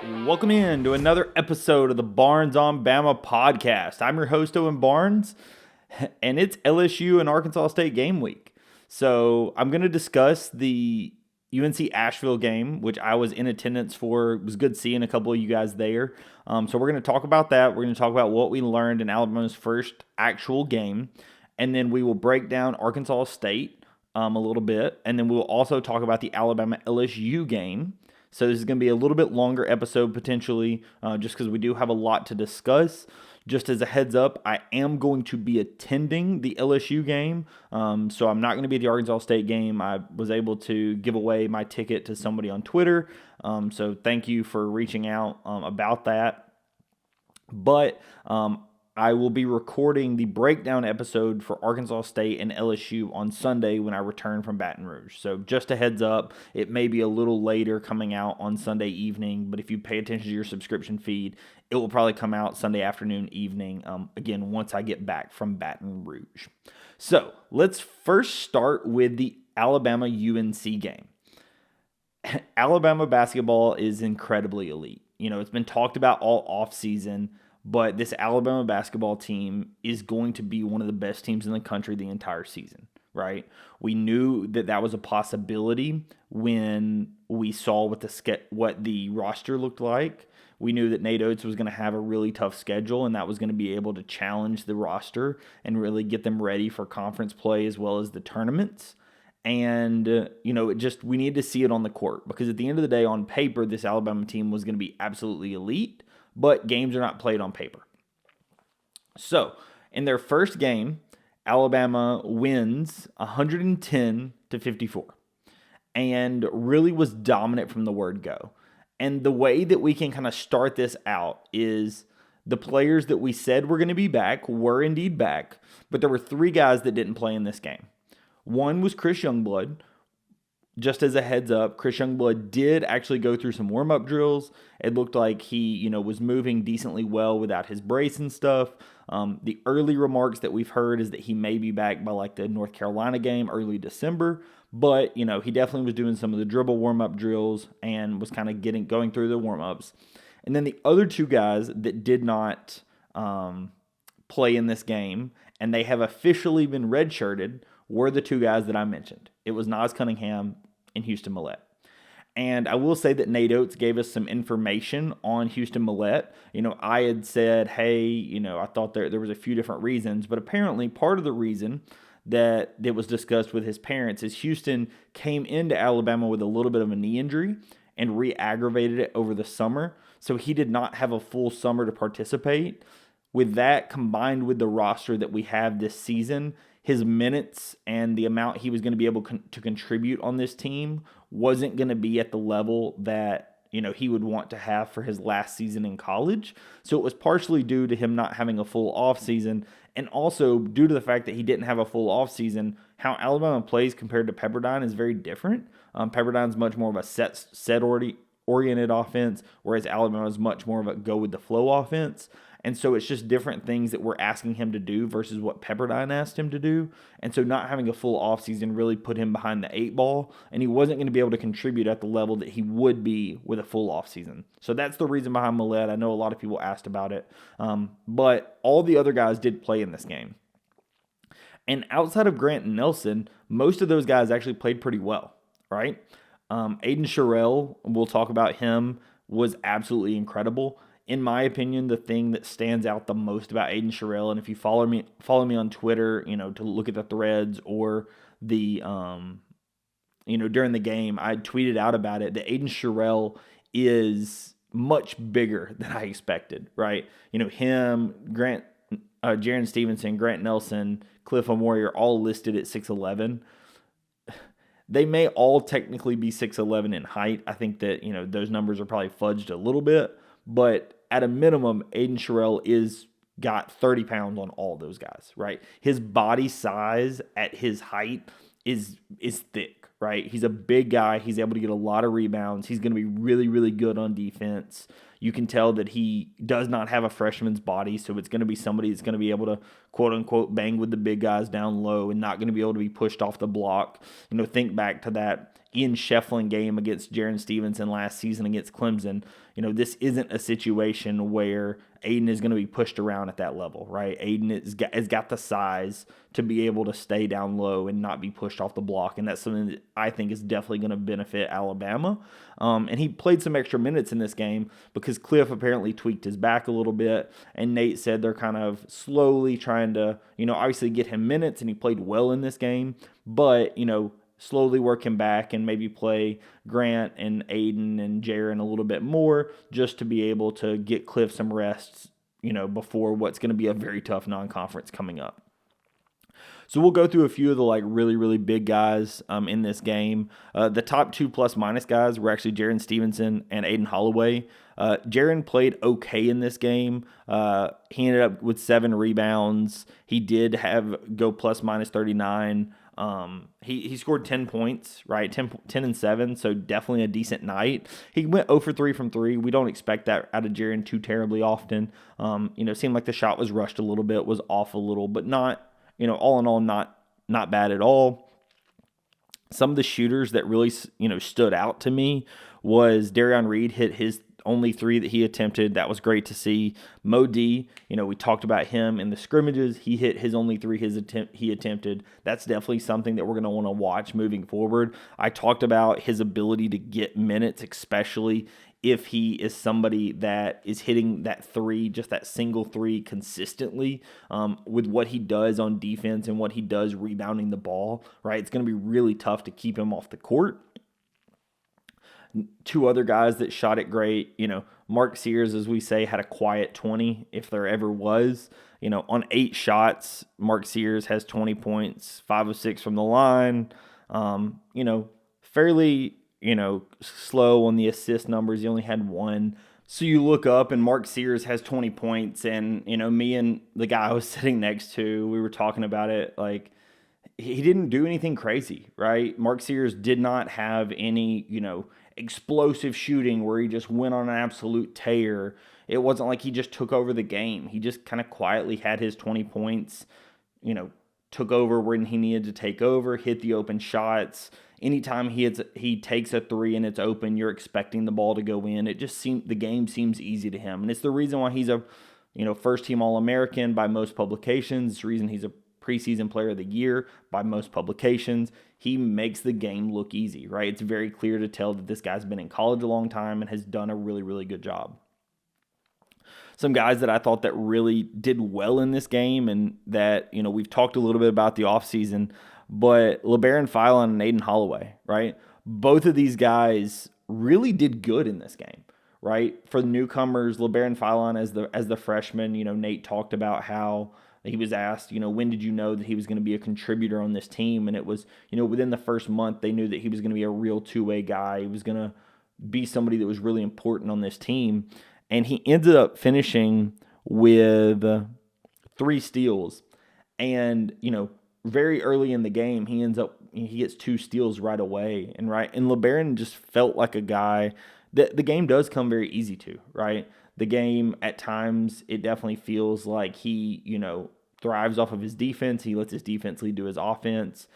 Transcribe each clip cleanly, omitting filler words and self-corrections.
Welcome in to another episode of the Barnes on Bama podcast. I'm your host, Owen Barnes, and it's LSU and Arkansas State game week. So I'm going to discuss the UNC Asheville game, which I was in attendance for. It was good seeing a couple of you guys there. So we're going to talk about that. We're going to talk about what we learned in Alabama's first actual game, and then we will break down Arkansas State a little bit, and then we'll also talk about the Alabama-LSU game. So this is going to be a little bit longer episode potentially, just because we do have a lot to discuss. Just as a heads up, I am going to be attending the LSU game, so I'm not going to be at the Arkansas State game. I was able to give away my ticket to somebody on Twitter, so thank you for reaching out about that. But I will be recording the breakdown episode for Arkansas State and LSU on Sunday when I return from Baton Rouge. So just a heads up, it may be a little later coming out on Sunday evening, but if you pay attention to your subscription feed, it will probably come out Sunday afternoon, evening, again, once I get back from Baton Rouge. So let's first start with the Alabama-UNC game. Alabama basketball is incredibly elite. You know, it's been talked about all offseason, but this Alabama basketball team is going to be one of the best teams in the country the entire season, right? We knew that that was a possibility when we saw what the roster looked like. We knew that Nate Oates was going to have a really tough schedule, and that was going to be able to challenge the roster and really get them ready for conference play as well as the tournaments. And, we needed to see it on the court because at the end of the day, on paper, this Alabama team was going to be absolutely elite, but games are not played on paper. So, in their first game, Alabama wins 110-54 and really was dominant from the word go. And the way that we can kind of start this out is the players that we said were going to be back were indeed back, but there were three guys that didn't play in this game. One was Chris Youngblood. Just as a heads up, Chris Youngblood did actually go through some warm-up drills. It looked like he, was moving decently well without his brace and stuff. The early remarks that we've heard is that he may be back by like the North Carolina game, early December. But, he definitely was doing some of the dribble warm-up drills and was kind of going through the warm-ups. And then the other two guys that did not play in this game, and they have officially been redshirted, were the two guys that I mentioned. It was Nas Cunningham and Houston Millett. And I will say that Nate Oates gave us some information on Houston Millett. I had said, hey, I thought there was a few different reasons, but apparently part of the reason that it was discussed with his parents is Houston came into Alabama with a little bit of a knee injury and re-aggravated it over the summer. So he did not have a full summer to participate. With that, combined with the roster that we have this season, his minutes and the amount he was going to be able to contribute on this team wasn't going to be at the level that he would want to have for his last season in college. So it was partially due to him not having a full offseason, and also due to the fact that he didn't have a full offseason. How Alabama plays compared to Pepperdine is very different. Pepperdine's much more of a set-oriented offense, whereas Alabama is much more of a go-with-the-flow offense. And so it's just different things that we're asking him to do versus what Pepperdine asked him to do. And so not having a full offseason really put him behind the eight ball, and he wasn't going to be able to contribute at the level that he would be with a full offseason. So that's the reason behind Millett. I know a lot of people asked about it. But all the other guys did play in this game. And outside of Grant and Nelson, most of those guys actually played pretty well, right? Aiden Sherrill, we'll talk about him, was absolutely incredible. In my opinion, the thing that stands out the most about Aiden Sherrill, and if you follow me on Twitter, to look at the threads or the, during the game, I tweeted out about it, that Aiden Sherrill is much bigger than I expected, right? Him, Grant, Jaron Stevenson, Grant Nelson, Cliff O'Moore are all listed at 6'11". They may all technically be 6'11" in height. I think that, those numbers are probably fudged a little bit. But at a minimum, Aiden Sherrill got 30 pounds on all those guys, right? His body size at his height is thick, right? He's a big guy. He's able to get a lot of rebounds. He's going to be really, really good on defense. You can tell that he does not have a freshman's body, so it's going to be somebody that's going to be able to, quote-unquote, bang with the big guys down low and not going to be able to be pushed off the block. Think back to that Ian Shefflin game against Jaron Stevenson last season against Clemson, this isn't a situation where Aiden is going to be pushed around at that level, right? Aiden has got the size to be able to stay down low and not be pushed off the block, and that's something that I think is definitely going to benefit Alabama. And he played some extra minutes in this game because Cliff apparently tweaked his back a little bit, and Nate said they're kind of slowly trying to, obviously get him minutes, and he played well in this game, but, slowly work him back and maybe play Grant and Aiden and Jaron a little bit more just to be able to get Cliff some rests, before what's going to be a very tough non-conference coming up. So we'll go through a few of the really, really big guys in this game. The top 2 plus-minus guys were actually Jaron Stevenson and Aiden Holloway. Jaron played okay in this game. He ended up with 7 rebounds. He did go plus-minus 39. He scored 10 points, right? 10 and 7, so definitely a decent night. He went 0 for 3 from 3. We don't expect that out of Jaron too terribly often. Seemed like the shot was rushed a little bit, was off a little, but not, all in all, not bad at all. Some of the shooters that really, stood out to me was Darion Reed hit his only 3 that he attempted. That was great to see. Mo D, we talked about him in the scrimmages. He hit his only 3 he attempted. That's definitely something that we're going to want to watch moving forward. I talked about his ability to get minutes, especially if he is somebody that is hitting that 3, just that single 3 consistently, with what he does on defense and what he does rebounding the ball, right? It's going to be really tough to keep him off the court. 2 other guys that shot it great, Mark Sears, as we say, had a quiet 20 if there ever was. On 8 shots, Mark Sears has 20 points, 5 of 6 from the line. Fairly, slow on the assist numbers. He only had 1. So you look up and Mark Sears has 20 points, and, me and the guy I was sitting next to, we were talking about it, like, he didn't do anything crazy, right? Mark Sears did not have any, explosive shooting where he just went on an absolute tear. It wasn't like he just took over the game. He just kind of quietly had his 20 points, took over when he needed to take over, hit the open shots. Anytime he takes a 3 and it's open, you're expecting the ball to go in. It just seemed the game seems easy to him, and it's the reason why he's a, first team All-American by most publications. It's the reason he's a preseason player of the year by most publications. He makes the game look easy, right? It's very clear to tell that this guy's been in college a long time and has done a really, really good job. Some guys that I thought that really did well in this game, and that, we've talked a little bit about the offseason, but LeBaron Philon and Aiden Holloway, right? Both of these guys really did good in this game, right? For the newcomers, LeBaron Philon as the freshman, Nate talked about how he was asked, when did you know that he was going to be a contributor on this team? And it was, within the first month, they knew that he was going to be a real two-way guy. He was going to be somebody that was really important on this team. And he ended up finishing with 3 steals. And, very early in the game, he gets 2 steals right away. And LeBaron just felt like a guy that the game does come very easy to, right? The game, at times, it definitely feels like he, thrives off of his defense. He lets his defense lead to his offense.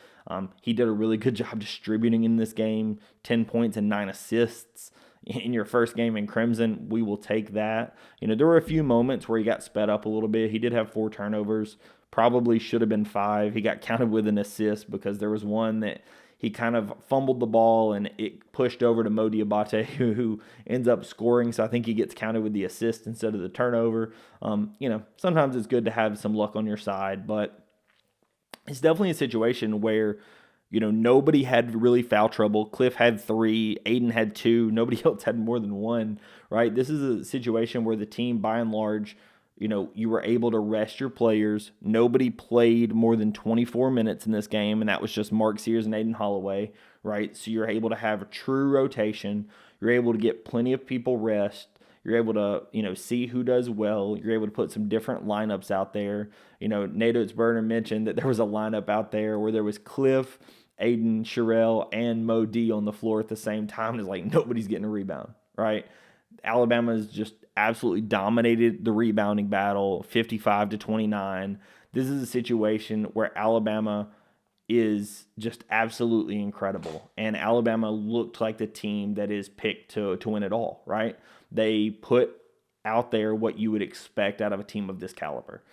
He did a really good job distributing in this game, 10 points and 9 assists in your first game in Crimson. We will take that. There were a few moments where he got sped up a little bit. He did have 4 turnovers, probably should have been 5. He got counted with an assist because there was one that he kind of fumbled the ball and it pushed over to Mo Diabate, who ends up scoring. So I think he gets counted with the assist instead of the turnover. Sometimes it's good to have some luck on your side, but it's definitely a situation where, nobody had really foul trouble. Cliff had 3, Aiden had 2, nobody else had more than 1, right? This is a situation where the team, by and large, you were able to rest your players. Nobody played more than 24 minutes in this game, and that was just Mark Sears and Aiden Holloway, right? So you're able to have a true rotation. You're able to get plenty of people rest. You're able to, see who does well. You're able to put some different lineups out there. Nate Oates-Burner mentioned that there was a lineup out there where there was Cliff, Aiden, Sherelle, and Mo D on the floor at the same time. It's like nobody's getting a rebound, right? Alabama's just absolutely dominated the rebounding battle, 55-29. This is a situation where Alabama, is just absolutely incredible. And Alabama looked like the team that is picked to win it all, right? They put out there what you would expect out of a team of this caliber.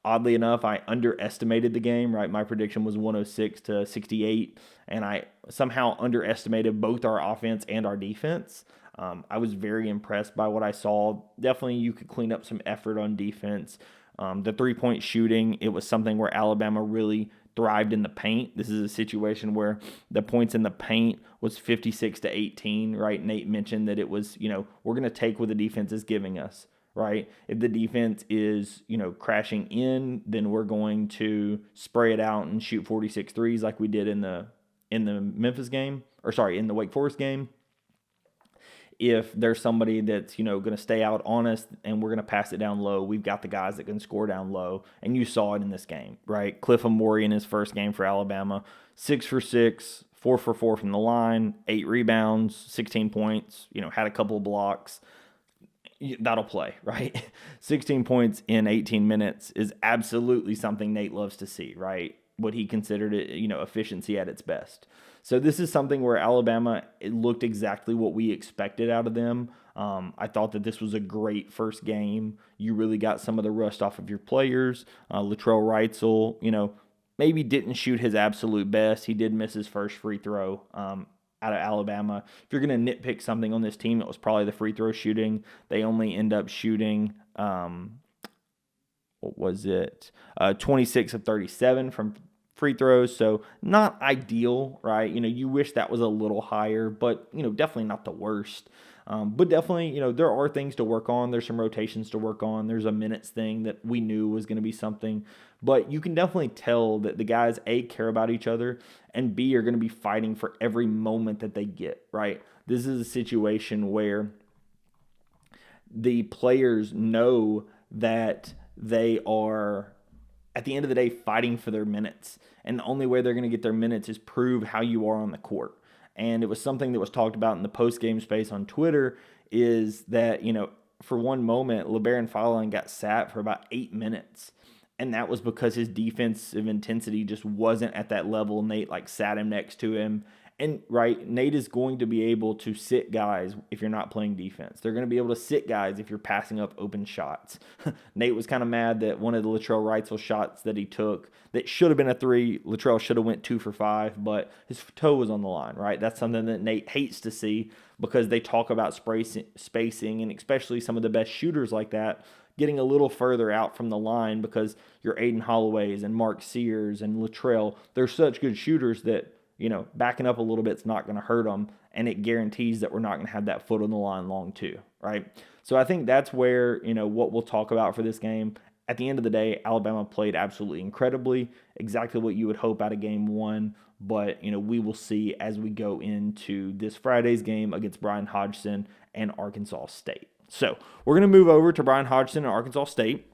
Oddly enough, I underestimated the game, right? My prediction was 106-68, and I somehow underestimated both our offense and our defense. I was very impressed by what I saw. Definitely, you could clean up some effort on defense. The three-point shooting, it was something where Alabama really thrived in the paint. This is a situation where the points in the paint was 56-18, right? Nate mentioned that it was, we're going to take what the defense is giving us, right? If the defense is, crashing in, then we're going to spray it out and shoot 46 threes like we did in the Memphis game, in the Wake Forest game. If there's somebody that's, going to stay out on us and we're going to pass it down low, we've got the guys that can score down low. And you saw it in this game, right? Cliff Amore in his first game for Alabama, 6 for 6, 4 for 4 from the line, 8 rebounds, 16 points, had a couple of blocks. That'll play, right? 16 points in 18 minutes is absolutely something Nate loves to see, right? What he considered it, efficiency at its best. So this is something where Alabama, it looked exactly what we expected out of them. I thought that this was a great first game. You really got some of the rust off of your players. Latrell Wrightsell, maybe didn't shoot his absolute best. He did miss his first free throw out of Alabama. If you're going to nitpick something on this team, it was probably the free throw shooting. They only end up shooting, 26 of 37 from free throws, so not ideal, right? You wish that was a little higher, but, definitely not the worst. But definitely, there are things to work on. There's some rotations to work on. There's a minutes thing that we knew was going to be something. But you can definitely tell that the guys, A, care about each other, and B, are going to be fighting for every moment that they get, right? This is a situation where the players know that they are, at the end of the day, fighting for their minutes. And the only way they're going to get their minutes is prove how you are on the court. And it was something that was talked about in the post-game space on Twitter is that, for one moment, LeBaron Fallon got sat for about 8 minutes. And that was because his defensive intensity just wasn't at that level. Nate, sat him next to him. And, right, Nate is going to be able to sit guys if you're not playing defense. They're going to be able to sit guys if you're passing up open shots. Nate was kind of mad that one of the Latrell Wrightsell shots that he took that should have been a 3, Latrell should have went 2 for 5, but his toe was on the line, right? That's something that Nate hates to see because they talk about spacing, and especially some of the best shooters like that getting a little further out from the line because your Aiden Holloways and Mark Sears and Latrell, they're such good shooters that, backing up a little bit is not going to hurt them, and it guarantees that we're not going to have that foot on the line long too, right? So I think that's where, what we'll talk about for this game. At the end of the day, Alabama played absolutely incredibly, exactly what you would hope out of game one, but, we will see as we go into this Friday's game against Brian Hodgson and Arkansas State. So we're going to move over to Brian Hodgson and Arkansas State,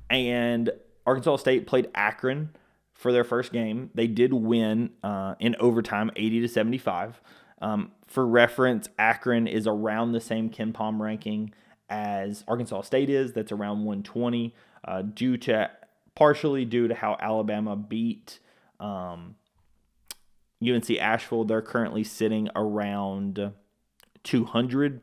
and Arkansas State played Akron for their first game. They did win in overtime, 80-75. For reference, Akron is around the same KenPom ranking as Arkansas State is. That's around 120, partially due to how Alabama beat UNC Asheville. They're currently sitting around 200.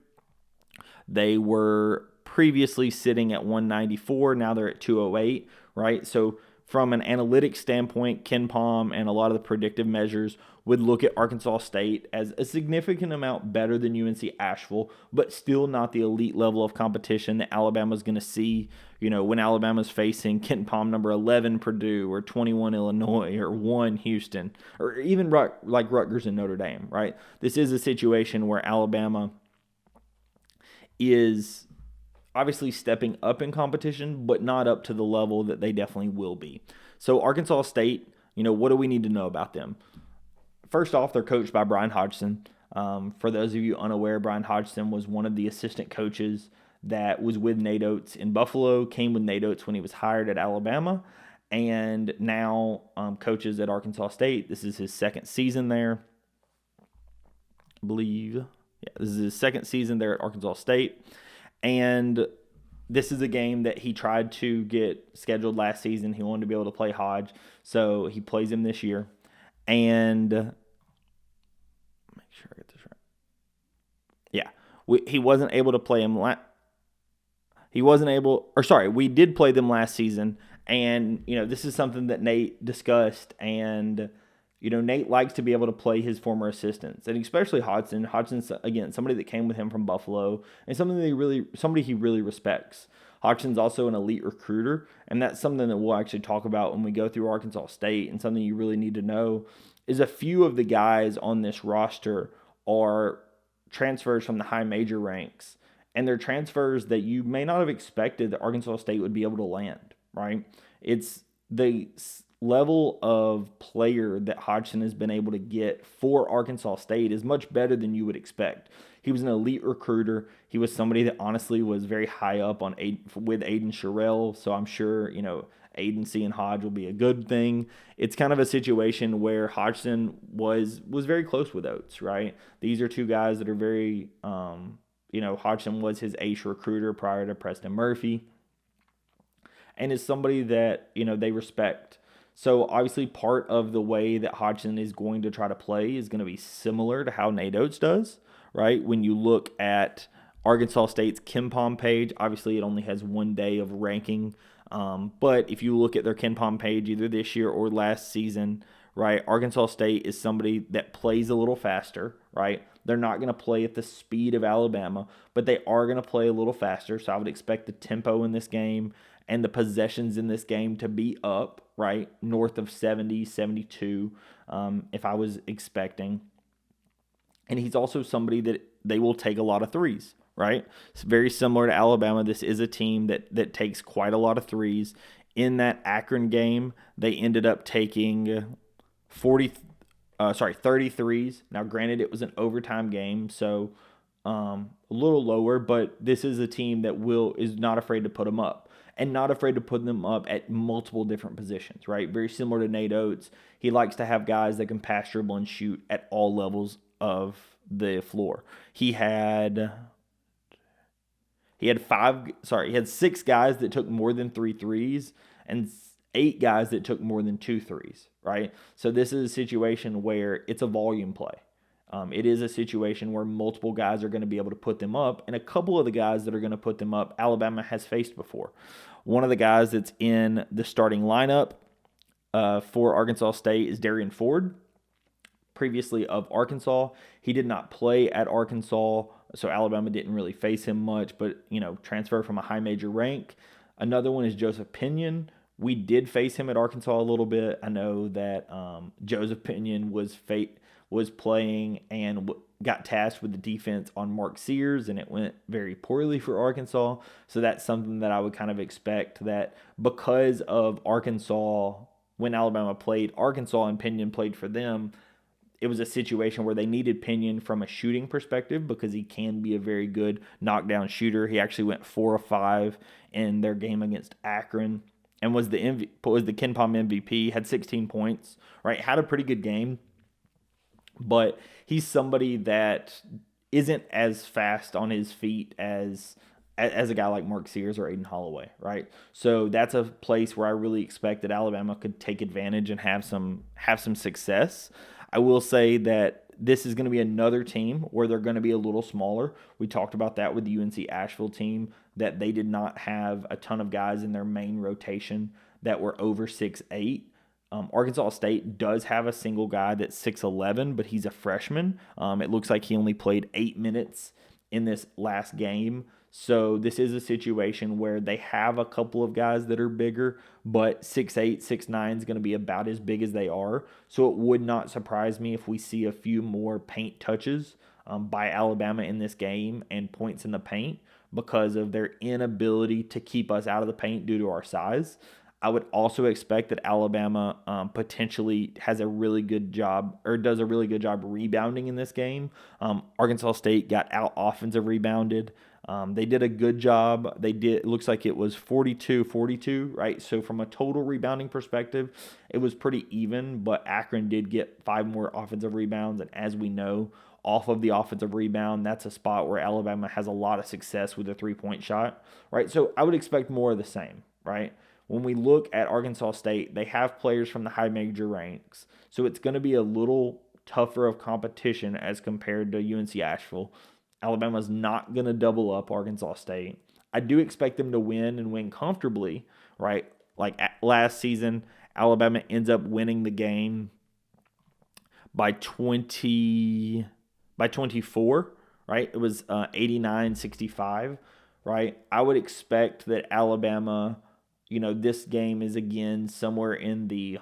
They were previously sitting at 194. Now they're at 208, right? So from an analytics standpoint, KenPom and a lot of the predictive measures would look at Arkansas State as a significant amount better than UNC Asheville, but still not the elite level of competition that Alabama's going to see, when Alabama's facing KenPom number 11 Purdue or 21 Illinois or 1 Houston or even like Rutgers and Notre Dame, right? This is a situation where Alabama is obviously stepping up in competition, but not up to the level that they definitely will be. So Arkansas State, what do we need to know about them? First off, they're coached by Brian Hodgson. For those of you unaware, Brian Hodgson was one of the assistant coaches that was with Nate Oates in Buffalo, came with Nate Oates when he was hired at Alabama, and now coaches at Arkansas State. This is his second season there, I believe. Yeah, this is his second season there at Arkansas State. And this is a game that he tried to get scheduled last season. He wanted to be able to play Hodge, so he plays him this year. And make sure I get this right. Yeah, he wasn't able to play him. He wasn't able, or sorry, we did play them last season, and this is something that Nate discussed, and Nate likes to be able to play his former assistants, and especially Hodgson. Hodgson's again somebody that came with him from Buffalo, and somebody he really respects. Hodgson's also an elite recruiter, and that's something that we'll actually talk about when we go through Arkansas State. And something you really need to know is a few of the guys on this roster are transfers from the high major ranks, and they're transfers that you may not have expected that Arkansas State would be able to land. Right? It's the level of player that Hodgson has been able to get for Arkansas State is much better than you would expect. He was an elite recruiter. He was somebody that honestly was very high up on with Aiden Sherrill, so I'm sure Aiden seeing Hodge will be a good thing. It's kind of a situation where Hodgson was very close with Oates, right? These are two guys that are very, Hodgson was his ace recruiter prior to Preston Murphy, and is somebody that they respect. So obviously part of the way that Hodgson is going to try to play is going to be similar to how Nate Oates does, right? When you look at Arkansas State's KenPom page, obviously it only has 1 day of ranking. But if you look at their KenPom page either this year or last season, right, Arkansas State is somebody that plays a little faster, right? They're not going to play at the speed of Alabama, but they are going to play a little faster. So I would expect the tempo in this game and the possessions in this game to be up, right, north of 70, 72, if I was expecting. And he's also somebody that they will take a lot of threes, right? It's very similar to Alabama. This is a team that takes quite a lot of threes. In that Akron game, they ended up taking 30 threes. Now, granted, it was an overtime game, so a little lower, but this is a team that is not afraid to put them up. And not afraid to put them up at multiple different positions, right? Very similar to Nate Oates. He likes to have guys that can pass, dribble, and shoot at all levels of the floor. He had 6 guys that took more than 3 threes and 8 guys that took more than 2 threes, right? So this is a situation where it's a volume play. It is a situation where multiple guys are going to be able to put them up, and a couple of the guys that are going to put them up, Alabama has faced before. One of the guys that's in the starting lineup for Arkansas State is Darian Ford, previously of Arkansas. He did not play at Arkansas, so Alabama didn't really face him much, but, transfer from a high major rank. Another one is Joseph Pinion. We did face him at Arkansas a little bit. I know that Joseph Pinion was playing and got tasked with the defense on Mark Sears, and it went very poorly for Arkansas. So that's something that I would kind of expect, that because of Arkansas, when Alabama played Arkansas and Pinion played for them, it was a situation where they needed Pinion from a shooting perspective because he can be a very good knockdown shooter. He actually went 4 of 5 in their game against Akron and was the KenPom MVP, had 16 points, right? Had a pretty good game. But he's somebody that isn't as fast on his feet as a guy like Mark Sears or Aiden Holloway, right? So that's a place where I really expect that Alabama could take advantage and have some success. I will say that this is going to be another team where they're going to be a little smaller. We talked about that with the UNC Asheville team, that they did not have a ton of guys in their main rotation that were over 6'8". Arkansas State does have a single guy that's 6'11", but he's a freshman. It looks like he only played 8 minutes in this last game. So this is a situation where they have a couple of guys that are bigger, but 6'8", 6'9" is going to be about as big as they are. So it would not surprise me if we see a few more paint touches by Alabama in this game and points in the paint because of their inability to keep us out of the paint due to our size. I would also expect that Alabama potentially has a really good job or does a really good job rebounding in this game. Arkansas State got out offensive rebounded. They did a good job. It looks like it was 42-42, right? So from a total rebounding perspective, it was pretty even, but Akron did get 5 more offensive rebounds. And as we know, off of the offensive rebound, that's a spot where Alabama has a lot of success with a three-point shot, right? So I would expect more of the same, right? When we look at Arkansas State, they have players from the high major ranks. So it's going to be a little tougher of competition as compared to UNC Asheville. Alabama's not going to double up Arkansas State. I do expect them to win and win comfortably, right? Like last season, Alabama ends up winning the game by 24, right? It was 89-65, right? I would expect that Alabama, this game is again somewhere in the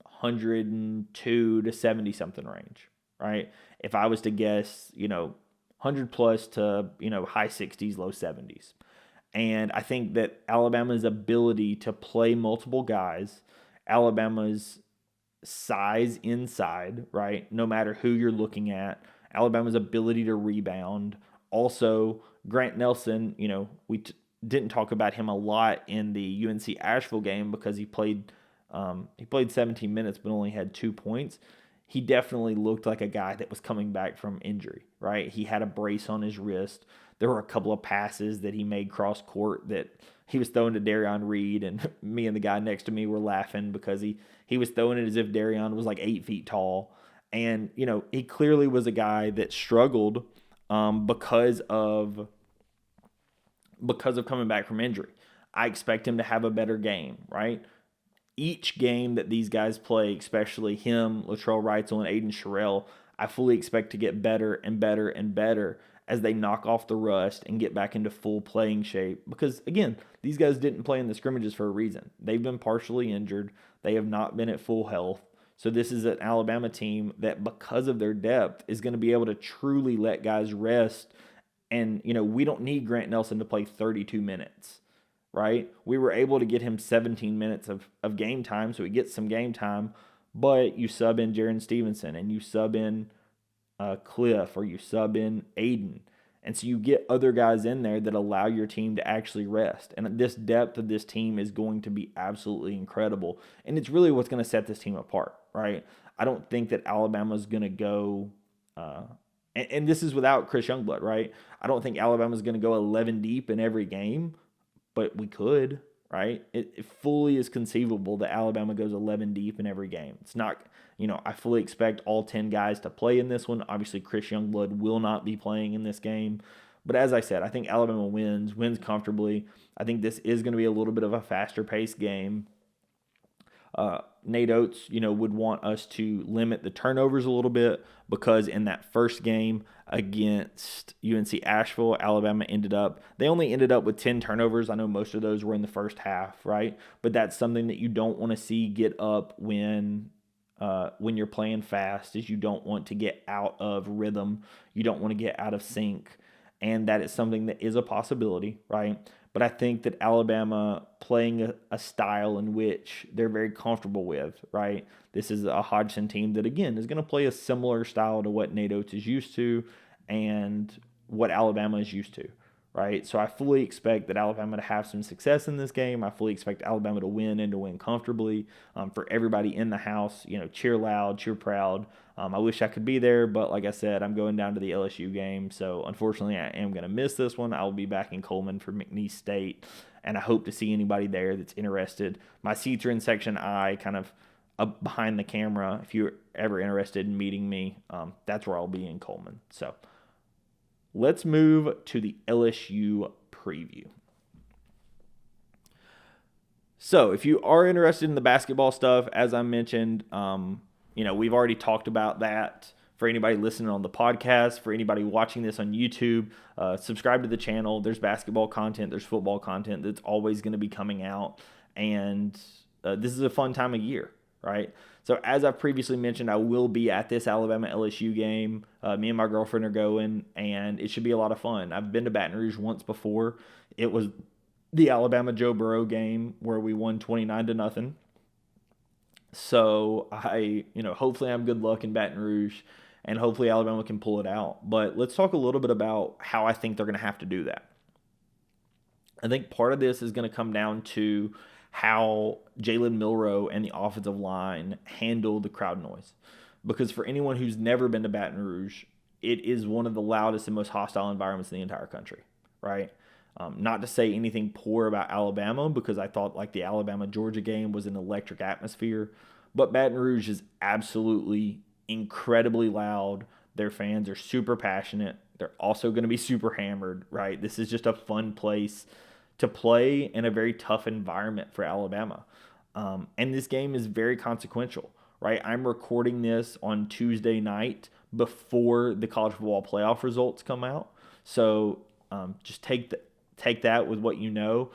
102 to 70 something range, right? If I was to guess, 100 plus to, high 60s, low 70s. And I think that Alabama's ability to play multiple guys, Alabama's size inside, right? No matter who you're looking at, Alabama's ability to rebound. Also, Grant Nelson, we didn't talk about him a lot in the UNC Asheville game because he played 17 minutes but only had 2 points. He definitely looked like a guy that was coming back from injury, right? He had a brace on his wrist. There were a couple of passes that he made cross court that he was throwing to Darion Reed, and me and the guy next to me were laughing because he was throwing it as if Darion was like 8 feet tall. And, he clearly was a guy that struggled because of coming back from injury. I expect him to have a better game, right? Each game that these guys play, especially him, Latrell Wrightsell, and Aiden Sherrill, I fully expect to get better and better and better as they knock off the rust and get back into full playing shape. Because, again, these guys didn't play in the scrimmages for a reason. They've been partially injured. They have not been at full health. So this is an Alabama team that, because of their depth, is going to be able to truly let guys rest. And, we don't need Grant Nelson to play 32 minutes. Right? We were able to get him 17 minutes of game time, so he gets some game time, but you sub in Jaron Stevenson, and you sub in Cliff, or you sub in Aiden. And so you get other guys in there that allow your team to actually rest. And this depth of this team is going to be absolutely incredible. And it's really what's going to set this team apart, right? I don't think that Alabama's going to go, and this is without Chris Youngblood, right? I don't think Alabama's going to go 11 deep in every game. But we could, right? It fully is conceivable that Alabama goes 11 deep in every game. It's not, I fully expect all 10 guys to play in this one. Obviously, Chris Youngblood will not be playing in this game. But as I said, I think Alabama wins comfortably. I think this is going to be a little bit of a faster-paced game. Nate Oates, would want us to limit the turnovers a little bit because in that first game against UNC Asheville, Alabama they only ended up with 10 turnovers. I know most of those were in the first half, right? But that's something that you don't want to see get up when you're playing fast, is you don't want to get out of rhythm. You don't want to get out of sync. And that is something that is a possibility, right? But I think that Alabama playing a style in which they're very comfortable with, right? This is a Hodgson team that, again, is going to play a similar style to what Nate Oates is used to and what Alabama is used to, right? So I fully expect that Alabama to have some success in this game. I fully expect Alabama to win and to win comfortably. For everybody in the house, cheer loud, cheer proud. I wish I could be there, but like I said, I'm going down to the LSU game. So unfortunately, I am going to miss this one. I'll be back in Coleman for McNeese State, and I hope to see anybody there that's interested. My seats are in Section I, kind of up behind the camera. If you're ever interested in meeting me, that's where I'll be in Coleman. So let's move to the LSU preview. So if you are interested in the basketball stuff, as I mentioned, we've already talked about that. For anybody listening on the podcast, for anybody watching this on YouTube, subscribe to the channel. There's basketball content, there's football content that's always going to be coming out. And this is a fun time of year, right? So as I've previously mentioned, I will be at this Alabama LSU game. Me and my girlfriend are going, and it should be a lot of fun. I've been to Baton Rouge once before. It was the Alabama Joe Burrow game where we won 29-0. So hopefully I'm good luck in Baton Rouge, and hopefully Alabama can pull it out. But let's talk a little bit about how I think they're going to have to do that. I think part of this is going to come down to how Jalen Milroe and the offensive line handle the crowd noise. Because for anyone who's never been to Baton Rouge, it is one of the loudest and most hostile environments in the entire country, right? Not to say anything poor about Alabama, because I thought like the Alabama-Georgia game was an electric atmosphere, but Baton Rouge is absolutely incredibly loud. Their fans are super passionate. They're also going to be super hammered, right? This is just a fun place to play in a very tough environment for Alabama. And this game is very consequential, right? I'm recording this on Tuesday night before the college football playoff results come out. So just take that with what you know.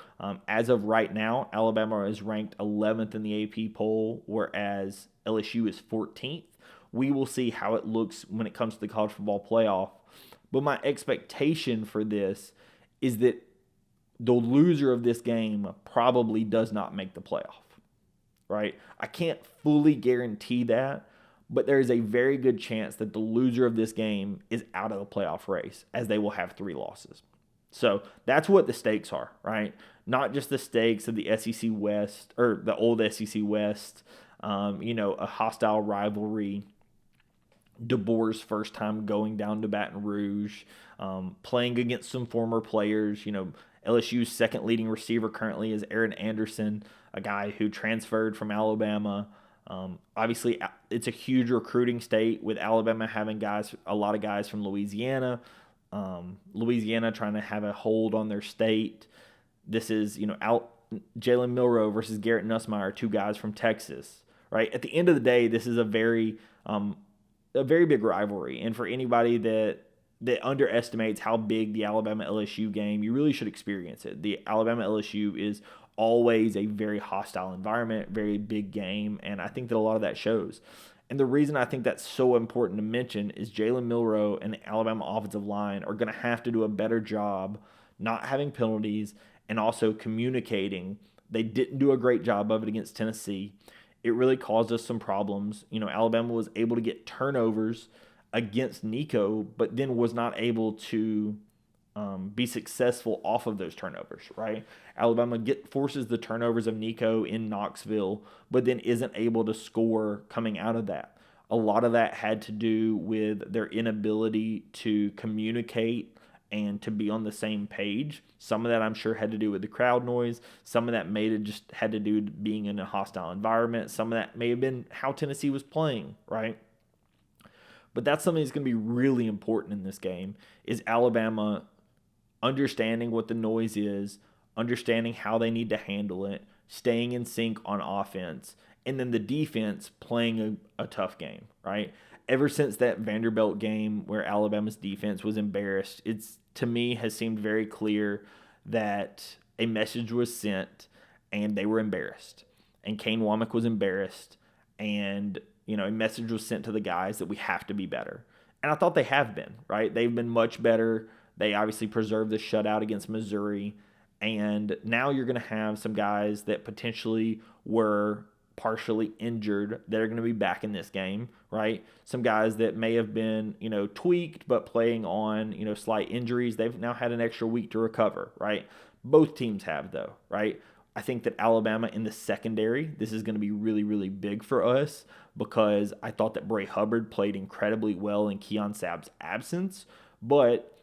As of right now, Alabama is ranked 11th in the AP poll, whereas LSU is 14th. We will see how it looks when it comes to the college football playoff. But my expectation for this is that the loser of this game probably does not make the playoff, right? I can't fully guarantee that, but there is a very good chance that the loser of this game is out of the playoff race, as they will have 3 losses. So that's what the stakes are, right? Not just the stakes of the SEC West or the old SEC West, a hostile rivalry, DeBoer's first time going down to Baton Rouge, playing against some former players. LSU's second leading receiver currently is Aaron Anderson, a guy who transferred from Alabama. Obviously, it's a huge recruiting state, with Alabama having a lot of guys from Louisiana. Louisiana trying to have a hold on their state. This is, Jalen Milroe versus Garrett Nussmeier, 2 guys from Texas, right? At the end of the day, this is a very big rivalry. And for anybody that underestimates how big the Alabama-LSU game, you really should experience it. The Alabama-LSU is always a very hostile environment, very big game, and I think that a lot of that shows. And the reason I think that's so important to mention is Jalen Milroe and the Alabama offensive line are going to have to do a better job not having penalties and also communicating. They didn't do a great job of it against Tennessee. It really caused us some problems. Alabama was able to get turnovers against Nico, but then was not able to be successful off of those turnovers, right? Alabama forces the turnovers of Nico in Knoxville, but then isn't able to score coming out of that. A lot of that had to do with their inability to communicate and to be on the same page. Some of that, I'm sure, had to do with the crowd noise. Some of that just had to do with being in a hostile environment. Some of that may have been how Tennessee was playing, right? But that's something that's going to be really important in this game, is Alabama understanding what the noise is, understanding how they need to handle it, staying in sync on offense, and then the defense playing a tough game, right? Ever since that Vanderbilt game where Alabama's defense was embarrassed, to me has seemed very clear that a message was sent and they were embarrassed. And Kane Womack was embarrassed, and a message was sent to the guys that we have to be better. And I thought they have been, right? They've been much better. They obviously preserved the shutout against Missouri. And now you're going to have some guys that potentially were partially injured that are going to be back in this game, right? Some guys that may have been, tweaked but playing on, slight injuries. They've now had an extra week to recover, right? Both teams have, though, right? I think that Alabama in the secondary, this is going to be really, really big for us, because I thought that Bray Hubbard played incredibly well in Keon Sabb's absence, but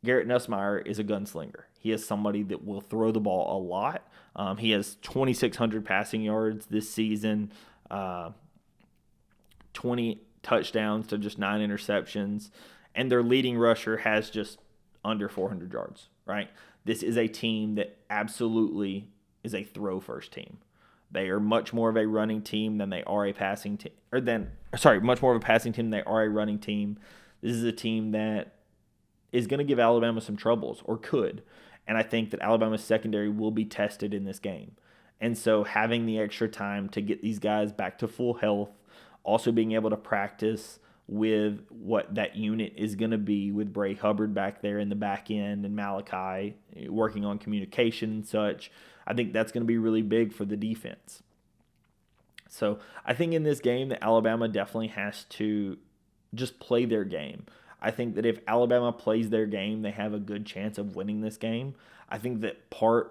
Garrett Nussmeier is a gunslinger. He is somebody that will throw the ball a lot. He has 2,600 passing yards this season, 20 touchdowns to just 9 interceptions, and their leading rusher has just under 400 yards, right? This is a team that absolutely is a throw-first team. They are much more of a running team than they are a passing team. Much more of a passing team than they are a running team. This is a team that is going to give Alabama some troubles, or could. And I think that Alabama's secondary will be tested in this game. And so having the extra time to get these guys back to full health, also being able to practice with what that unit is going to be, with Bray Hubbard back there in the back end and Malachi working on communication and such, I think that's going to be really big for the defense. So I think in this game that Alabama definitely has to just play their game. I think that if Alabama plays their game, they have a good chance of winning this game. I think that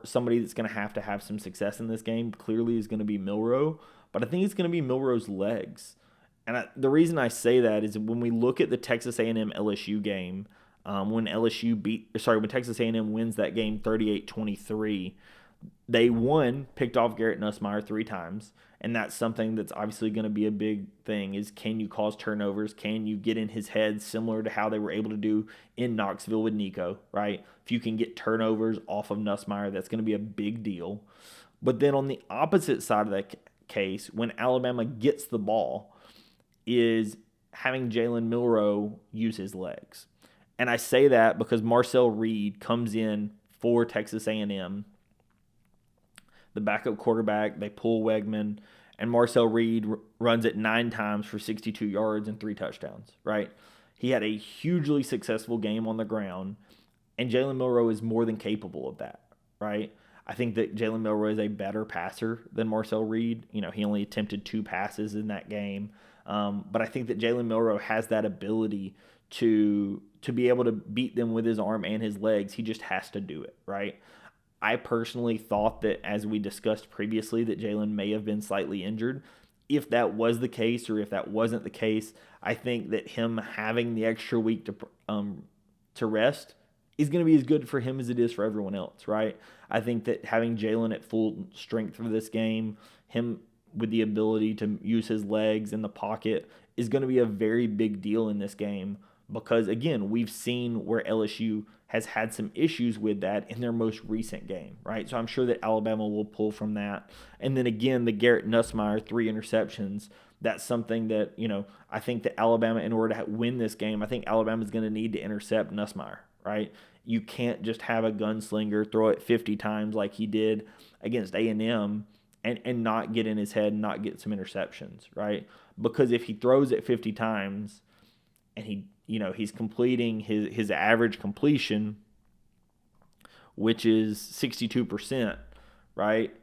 somebody that's going to have some success in this game clearly is going to be Milroe, but I think it's going to be Milroe's legs. And the reason I say that is when we look at the Texas A&M LSU game, when Texas A&M wins that game 38-23, they picked off Garrett Nussmeier 3 times, and that's something that's obviously going to be a big thing is can you cause turnovers? Can you get in his head similar to how they were able to do in Knoxville with Nico, right? If you can get turnovers off of Nussmeier, that's going to be a big deal. But then on the opposite side of that case, when Alabama gets the ball, is having Jalen Milroe use his legs. And I say that because Marcel Reed comes in for Texas A&M, the backup quarterback. They pull Wegman, and Marcel Reed runs it 9 times for 62 yards and 3 touchdowns, right? He had a hugely successful game on the ground, and Jalen Milroe is more than capable of that, right? I think that Jalen Milroe is a better passer than Marcel Reed. He only attempted 2 passes in that game. But I think that Jalen Milroe has that ability to be able to beat them with his arm and his legs. He just has to do it, right? I personally thought that, as we discussed previously, that Jalen may have been slightly injured. If that was the case or if that wasn't the case, I think that him having the extra week to rest is going to be as good for him as it is for everyone else, right? I think that having Jalen at full strength for this game, him with the ability to use his legs in the pocket, is going to be a very big deal in this game because, again, we've seen where LSU has had some issues with that in their most recent game, right? So I'm sure that Alabama will pull from that. And then, again, the Garrett Nussmeier 3 interceptions, that's something that, I think that Alabama, in order to win this game, I think Alabama's going to need to intercept Nussmeier, right? You can't just have a gunslinger throw it 50 times like he did against A&M and not get in his head and not get some interceptions, right? Because if he throws it 50 times and he's completing his average completion, which is 62%, right?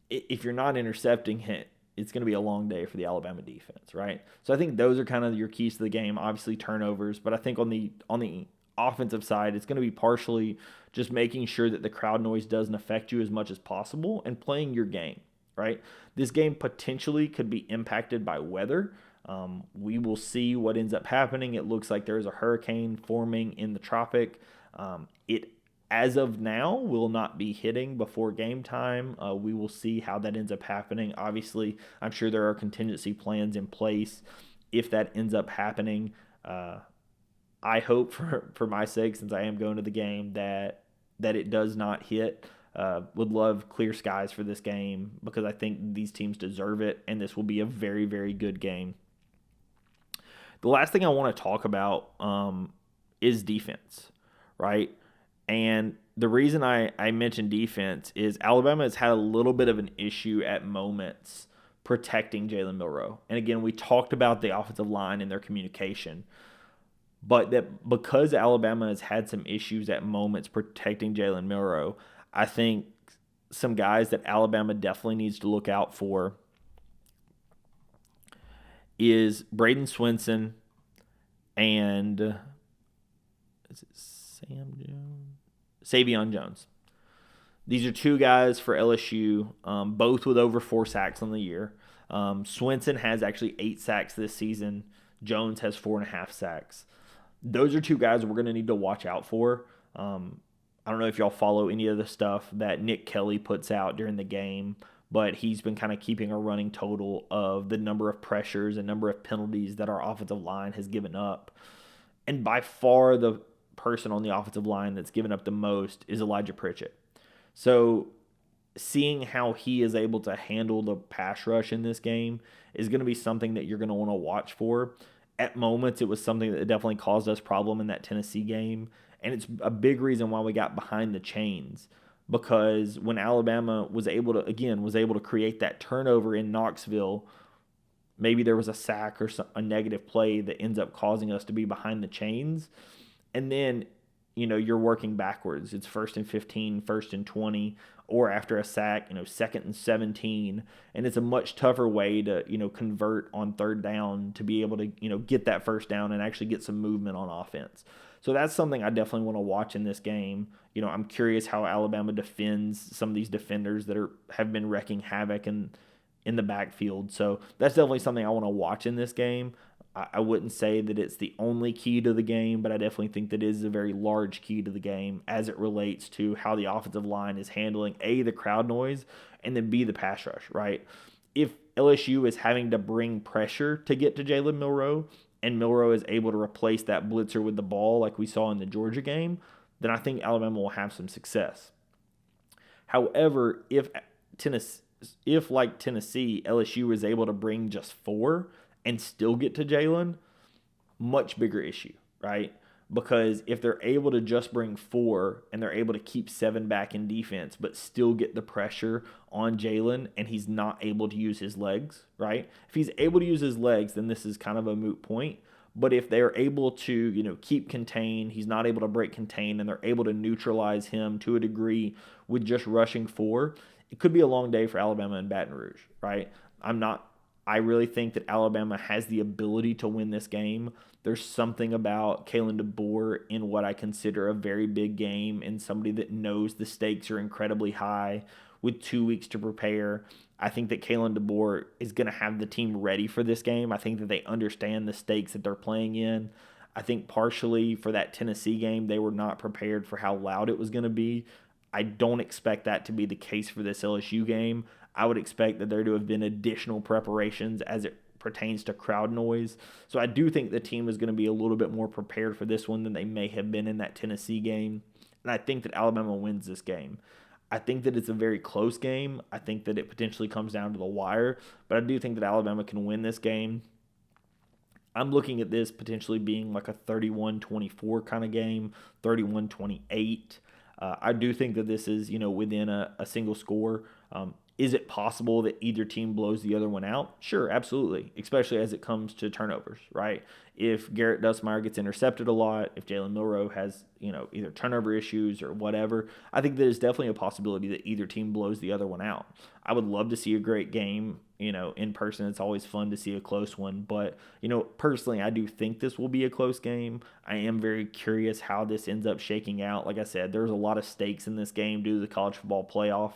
If you're not intercepting it, it's going to be a long day for the Alabama defense, right? So I think those are kind of your keys to the game. Obviously turnovers, but I think on the offensive side, it's going to be partially just making sure that the crowd noise doesn't affect you as much as possible and playing your game, right? This game potentially could be impacted by weather. We will see what ends up happening. It looks like there's a hurricane forming in the tropic. It, as of now, will not be hitting before game time. We will see how that ends up happening. Obviously, I'm sure there are contingency plans in place if that ends up happening. I hope for my sake, since I am going to the game, that it does not hit. Would love clear skies for this game because I think these teams deserve it, and this will be a very, very good game. The last thing I want to talk about is defense, right? And the reason I mentioned defense is Alabama has had a little bit of an issue at moments protecting Jalen Milroe. And again, we talked about the offensive line and their communication. But that because Alabama has had some issues at moments protecting Jalen Milroe, I think some guys that Alabama definitely needs to look out for is Braden Swinson and is it Savion Jones. These are 2 guys for LSU, both with over 4 sacks on the year. Swinson has actually 8 sacks this season. Jones has 4.5 sacks. Those are 2 guys we're going to need to watch out for. I don't know if y'all follow any of the stuff that Nick Kelly puts out during the game, but he's been kind of keeping a running total of the number of pressures and number of penalties that our offensive line has given up. And by far the person on the offensive line that's given up the most is Elijah Pritchett. So seeing how he is able to handle the pass rush in this game is going to be something that you're going to want to watch for. At moments, it was something that definitely caused us problem in that Tennessee game. And it's a big reason why we got behind the chains, because when Alabama was able to create that turnover in Knoxville, maybe there was a sack or a negative play that ends up causing us to be behind the chains. And then, you're working backwards. It's 1st and 15, 1st and 20, or after a sack, 2nd and 17. And it's a much tougher way to, convert on 3rd down to be able to, get that 1st down and actually get some movement on offense. So that's something I definitely want to watch in this game. I'm curious how Alabama defends some of these defenders that have been wrecking havoc in the backfield. So that's definitely something I want to watch in this game. I wouldn't say that it's the only key to the game, but I definitely think that it is a very large key to the game as it relates to how the offensive line is handling, A, the crowd noise, and then B, the pass rush, right? If LSU is having to bring pressure to get to Jalen Milroe, and Milroe is able to replace that blitzer with the ball like we saw in the Georgia game, then I think Alabama will have some success. However, if like Tennessee, LSU is able to bring just 4 and still get to Jalen, much bigger issue, right? Because if they're able to just bring 4 and they're able to keep 7 back in defense, but still get the pressure on Jalen and he's not able to use his legs, right? If he's able to use his legs, then this is kind of a moot point. But if they're able to, keep contained, he's not able to break contain, and they're able to neutralize him to a degree with just rushing 4, it could be a long day for Alabama and Baton Rouge, right? I really think that Alabama has the ability to win this game. There's something about Kalen DeBoer in what I consider a very big game and somebody that knows the stakes are incredibly high with 2 weeks to prepare. I think that Kalen DeBoer is going to have the team ready for this game. I think that they understand the stakes that they're playing in. I think partially for that Tennessee game, they were not prepared for how loud it was going to be. I don't expect that to be the case for this LSU game. I would expect that there to have been additional preparations as it pertains to crowd noise. So I do think the team is going to be a little bit more prepared for this one than they may have been in that Tennessee game. And I think that Alabama wins this game. I think that it's a very close game. I think that it potentially comes down to the wire. But I do think that Alabama can win this game. I'm looking at this potentially being like a 31-24 kind of game, 31-28. I do think that this is, within a single score. Is it possible that either team blows the other one out? Sure, absolutely, especially as it comes to turnovers, right? If Garrett Dustmeyer gets intercepted a lot, if Jalen Milroe has, either turnover issues or whatever, I think there's definitely a possibility that either team blows the other one out. I would love to see a great game, in person. It's always fun to see a close one. But, personally, I do think this will be a close game. I am very curious how this ends up shaking out. Like I said, there's a lot of stakes in this game due to the college football playoff.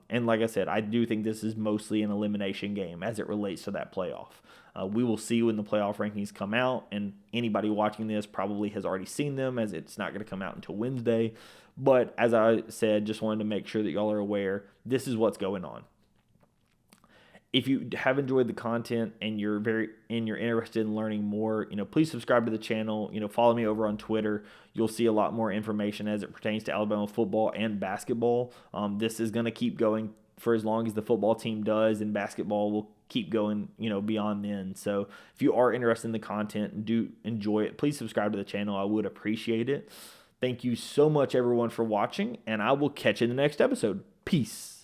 And like I said, I do think this is mostly an elimination game as it relates to that playoff. We will see when the playoff rankings come out, and anybody watching this probably has already seen them as it's not going to come out until Wednesday. But as I said, just wanted to make sure that y'all are aware, this is what's going on. If you have enjoyed the content and you're interested in learning more, please subscribe to the channel. Follow me over on Twitter. You'll see a lot more information as it pertains to Alabama football and basketball. This is going to keep going for as long as the football team does, and basketball will keep going, beyond then. So if you are interested in the content and do enjoy it, please subscribe to the channel. I would appreciate it. Thank you so much, everyone, for watching, and I will catch you in the next episode. Peace.